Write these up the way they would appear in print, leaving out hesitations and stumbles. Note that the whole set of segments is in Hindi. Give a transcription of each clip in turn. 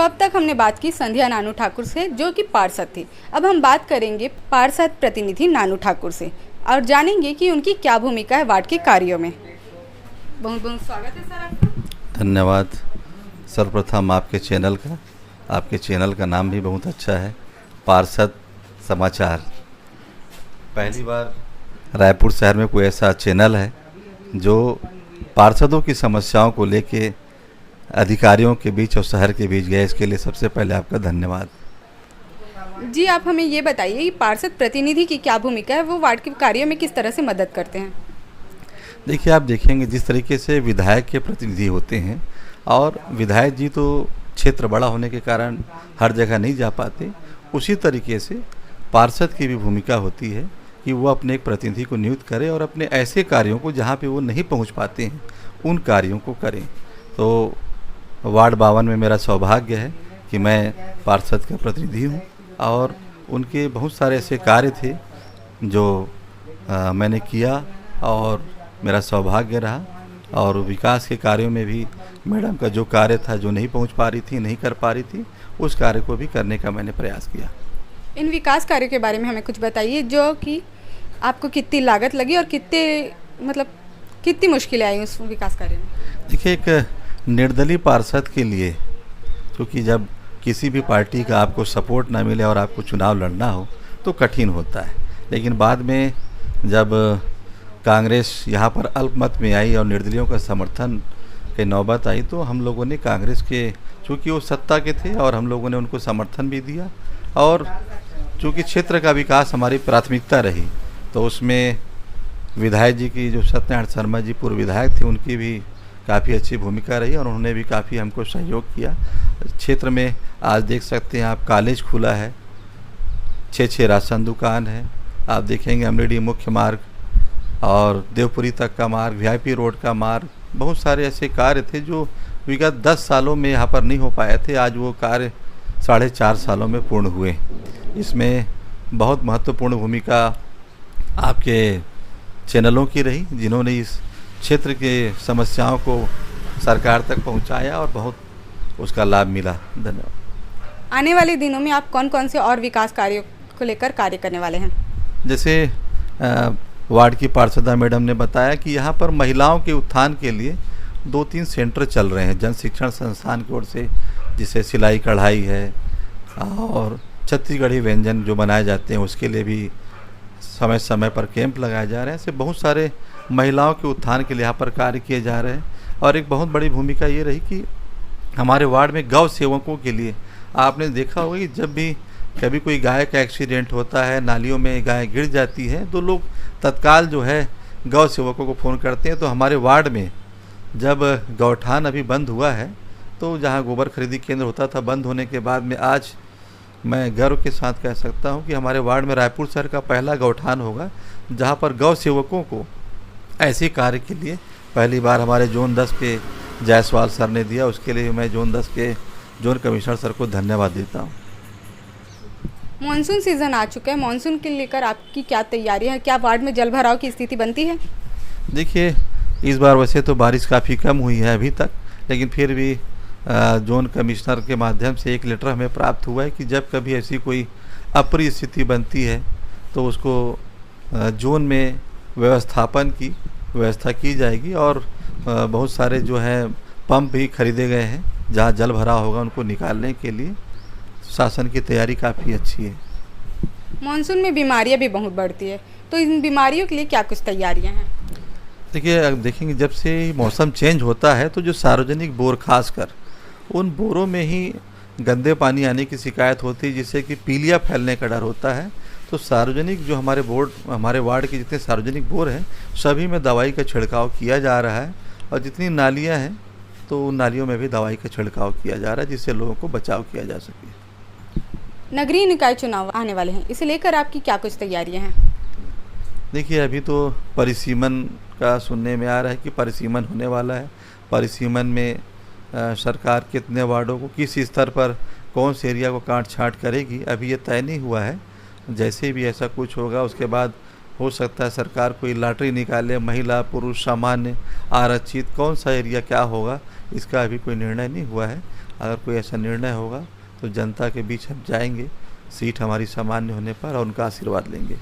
अब तक हमने बात की संध्या नानू ठाकुर से, जो कि पार्षद थी। अब हम बात करेंगे पार्षद प्रतिनिधि नानू ठाकुर से और जानेंगे कि उनकी क्या भूमिका है वार्ड के कार्यों में। बहुत बहुत स्वागत है सर आपका। धन्यवाद। सर्वप्रथम आपके चैनल का नाम भी बहुत अच्छा है, पार्षद समाचार। पहली बार रायपुर शहर में कोई ऐसा चैनल है जो पार्षदों की समस्याओं को लेके अधिकारियों के बीच और शहर के बीच गया। इसके लिए सबसे पहले आपका धन्यवाद। जी, आप हमें ये बताइए कि पार्षद प्रतिनिधि की क्या भूमिका है, वो वार्ड के कार्यों में किस तरह से मदद करते हैं। देखिए, आप देखेंगे जिस तरीके से विधायक के प्रतिनिधि होते हैं, और विधायक जी तो क्षेत्र बड़ा होने के कारण हर जगह नहीं जा पाते, उसी तरीके से पार्षद की भी भूमिका होती है कि वो अपने एक प्रतिनिधि को नियुक्त करें और अपने ऐसे कार्यों को जहाँ पे वो नहीं पहुँच पाते हैं उन कार्यों को करें। तो वार्ड 52 में मेरा सौभाग्य है कि मैं पार्षद का प्रतिनिधि हूँ, और उनके बहुत सारे ऐसे कार्य थे जो मैंने किया और मेरा सौभाग्य रहा। और विकास के कार्यों में भी मैडम का जो कार्य था, जो नहीं पहुंच पा रही थी, नहीं कर पा रही थी, उस कार्य को भी करने का मैंने प्रयास किया। इन विकास कार्यों के बारे में हमें कुछ बताइए, जो कि आपको कितनी लागत लगी और कितनी मुश्किलें आई उस विकास कार्य में। देखिए, एक निर्दलीय पार्षद के लिए, क्योंकि जब किसी भी पार्टी का आपको सपोर्ट ना मिले और आपको चुनाव लड़ना हो तो कठिन होता है। लेकिन बाद में जब कांग्रेस यहाँ पर अल्पमत में आई और निर्दलियों का समर्थन की नौबत आई, तो हम लोगों ने कांग्रेस के, चूँकि वो सत्ता के थे, और हम लोगों ने उनको समर्थन भी दिया। और चूँकि क्षेत्र का विकास हमारी प्राथमिकता रही, तो उसमें विधायक जी की, जो सत्यनारायण शर्मा जी पूर्व विधायक थे, उनकी भी काफ़ी अच्छी भूमिका रही और उन्होंने भी काफ़ी हमको सहयोग किया। क्षेत्र में आज देख सकते हैं आप, कॉलेज खुला है, 6 राशन दुकान है, आप देखेंगे अमरेली मुख्य मार्ग और देवपुरी तक का मार्ग, वीआईपी रोड का मार्ग, बहुत सारे ऐसे कार्य थे जो विगत 10 सालों में यहाँ पर नहीं हो पाए थे। आज वो कार्य 4.5 सालों में पूर्ण हुए। इसमें बहुत महत्वपूर्ण भूमिका आपके चैनलों की रही, जिन्होंने इस क्षेत्र के समस्याओं को सरकार तक पहुंचाया और बहुत उसका लाभ मिला। धन्यवाद। आने वाले दिनों में आप कौन कौन से और विकास कार्यों को लेकर कार्य करने वाले हैं। जैसे वार्ड की पार्षदा मैडम ने बताया कि यहाँ पर महिलाओं के उत्थान के लिए 2-3 सेंटर चल रहे हैं जन शिक्षण संस्थान की ओर से, जिसे सिलाई कढ़ाई है और छत्तीसगढ़ी व्यंजन जो बनाए जाते हैं उसके लिए भी समय समय पर कैंप लगाए जा रहे हैं। ऐसे बहुत सारे महिलाओं के उत्थान के लिए यहाँ पर कार्य किए जा रहे हैं। और एक बहुत बड़ी भूमिका ये रही कि हमारे वार्ड में गौ सेवकों के लिए, आपने देखा होगा कि जब भी कभी कोई गाय का एक्सीडेंट होता है, नालियों में गाय गिर जाती है, तो लोग तत्काल जो है गौ सेवकों को फ़ोन करते हैं। तो हमारे वार्ड में जब गौठान अभी बंद हुआ है, तो जहाँ गोबर खरीदी केंद्र होता था, बंद होने के बाद में आज मैं गर्व के साथ कह सकता हूँ कि हमारे वार्ड में रायपुर शहर का पहला गौठान होगा जहाँ पर गौ सेवकों को ऐसे कार्य के लिए पहली बार हमारे जोन 10 के जायसवाल सर ने दिया। उसके लिए मैं जोन 10 के जोन कमिश्नर सर को धन्यवाद देता हूँ। मानसून सीज़न आ चुका है, मानसून के लेकर आपकी क्या तैयारियां हैं, क्या वार्ड में जल भराव की स्थिति बनती है। देखिए, इस बार वैसे तो बारिश काफ़ी कम हुई है अभी तक, लेकिन फिर भी जोन कमिश्नर के माध्यम से एक लेटर हमें प्राप्त हुआ है कि जब कभी ऐसी कोई अप्रिय स्थिति बनती है तो उसको जोन में व्यवस्थापन की व्यवस्था की जाएगी। और बहुत सारे जो है पंप भी खरीदे गए हैं, जहाँ जल भराव होगा उनको निकालने के लिए शासन की तैयारी काफ़ी अच्छी है। मानसून में बीमारियां भी बहुत बढ़ती है, तो इन बीमारियों के लिए क्या कुछ तैयारियां हैं। देखिए, अब देखेंगे जब से मौसम चेंज होता है तो जो सार्वजनिक बोर, खासकर उन बोरों में ही गंदे पानी आने की शिकायत होती है, जिससे कि पीलिया फैलने का डर होता है। तो सार्वजनिक जो हमारे वार्ड के जितने सार्वजनिक बोर हैं, सभी में दवाई का छिड़काव किया जा रहा है। और जितनी नालियां हैं, तो उन नालियों में भी दवाई का छिड़काव किया जा रहा है, जिससे लोगों को बचाव किया जा सके। नगरीय निकाय चुनाव आने वाले हैं, इसे लेकर आपकी क्या कुछ तैयारियां हैं। देखिए, अभी तो परिसीमन का सुनने में आ रहा है कि परिसीमन होने वाला है। परिसीमन में सरकार कितने वार्डों को किस स्तर पर कौन से एरिया को काट छाँट करेगी, अभी ये तय नहीं हुआ है। जैसे भी ऐसा कुछ होगा उसके बाद हो सकता है सरकार कोई लॉटरी निकाले, महिला पुरुष सामान्य आरक्षित कौन सा एरिया क्या होगा, इसका अभी कोई निर्णय नहीं हुआ है। अगर कोई ऐसा निर्णय होगा तो जनता के बीच हम जाएंगे, सीट हमारी सामान्य होने पर, और उनका आशीर्वाद लेंगे।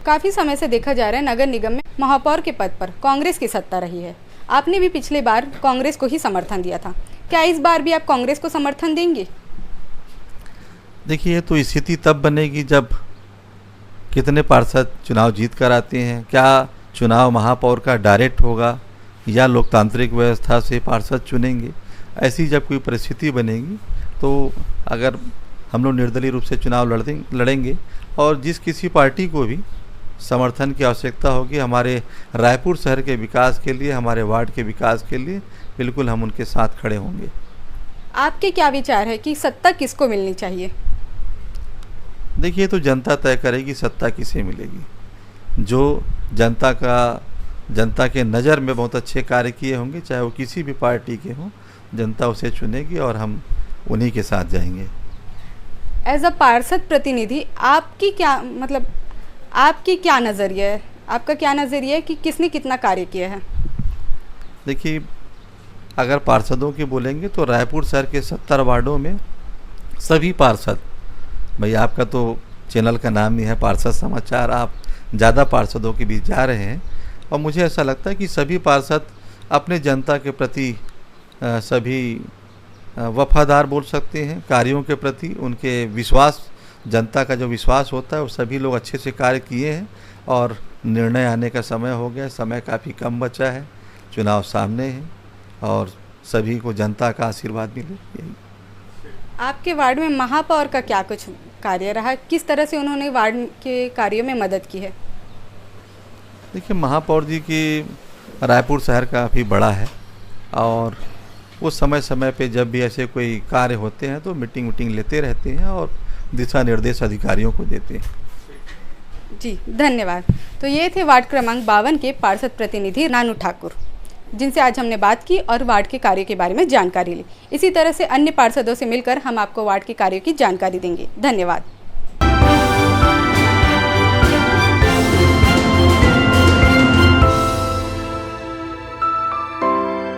काफ़ी समय से देखा जा रहा है नगर निगम में महापौर के पद पर कांग्रेस की सत्ता रही है। आपने भी पिछले बार कांग्रेस को ही समर्थन दिया था, क्या इस बार भी आप कांग्रेस को समर्थन देंगे? देखिए, तो स्थिति तब बनेगी जब कितने पार्षद चुनाव जीत कर आते हैं, क्या चुनाव महापौर का डायरेक्ट होगा या लोकतांत्रिक व्यवस्था से पार्षद चुनेंगे। ऐसी जब कोई परिस्थिति बनेगी तो अगर हम लोग निर्दलीय रूप से चुनाव लड़ेंगे और जिस किसी पार्टी को भी समर्थन की आवश्यकता होगी हमारे रायपुर शहर के विकास के लिए, हमारे वार्ड के विकास के लिए, बिल्कुल हम उनके साथ खड़े होंगे। आपके क्या विचार है कि सत्ता किसको मिलनी चाहिए? देखिए, तो जनता तय करेगी सत्ता किसे मिलेगी। जो जनता के नज़र में बहुत अच्छे कार्य किए होंगे, चाहे वो किसी भी पार्टी के हों, जनता उसे चुनेगी और हम उन्हीं के साथ जाएंगे। एज अ पार्षद प्रतिनिधि आपकी क्या नज़रिया है? आपका क्या नज़रिया है कि किसने कितना कार्य किया है? देखिए, अगर पार्षदों की बोलेंगे तो रायपुर शहर के 70 वार्डों में सभी पार्षद, भाई आपका तो चैनल का नाम ही है पार्षद समाचार, आप ज़्यादा पार्षदों के बीच जा रहे हैं और मुझे ऐसा लगता है कि सभी पार्षद अपने जनता के प्रति सभी वफादार बोल सकते हैं। कार्यों के प्रति उनके विश्वास, जनता का जो विश्वास होता है वो सभी लोग अच्छे से कार्य किए हैं और निर्णय आने का समय हो गया, समय काफ़ी कम बचा है, चुनाव सामने है और सभी को जनता का आशीर्वाद मिले। यही आपके वार्ड में महापौर का क्या कुछ कार्य रहा, किस तरह से उन्होंने वार्ड के कार्यों में मदद की है? देखिए, महापौर जी की रायपुर शहर काफ़ी बड़ा है और वो समय समय पे जब भी ऐसे कोई कार्य होते हैं तो मीटिंग लेते रहते हैं और दिशा निर्देश अधिकारियों को देते हैं। जी धन्यवाद। तो ये थे वार्ड क्रमांक 52 के पार्षद प्रतिनिधि नानू ठाकुर, जिनसे आज हमने बात की और वार्ड के कार्य के बारे में जानकारी ली। इसी तरह से अन्य पार्षदों से मिलकर हम आपको वार्ड के कार्यों की जानकारी देंगे। धन्यवाद।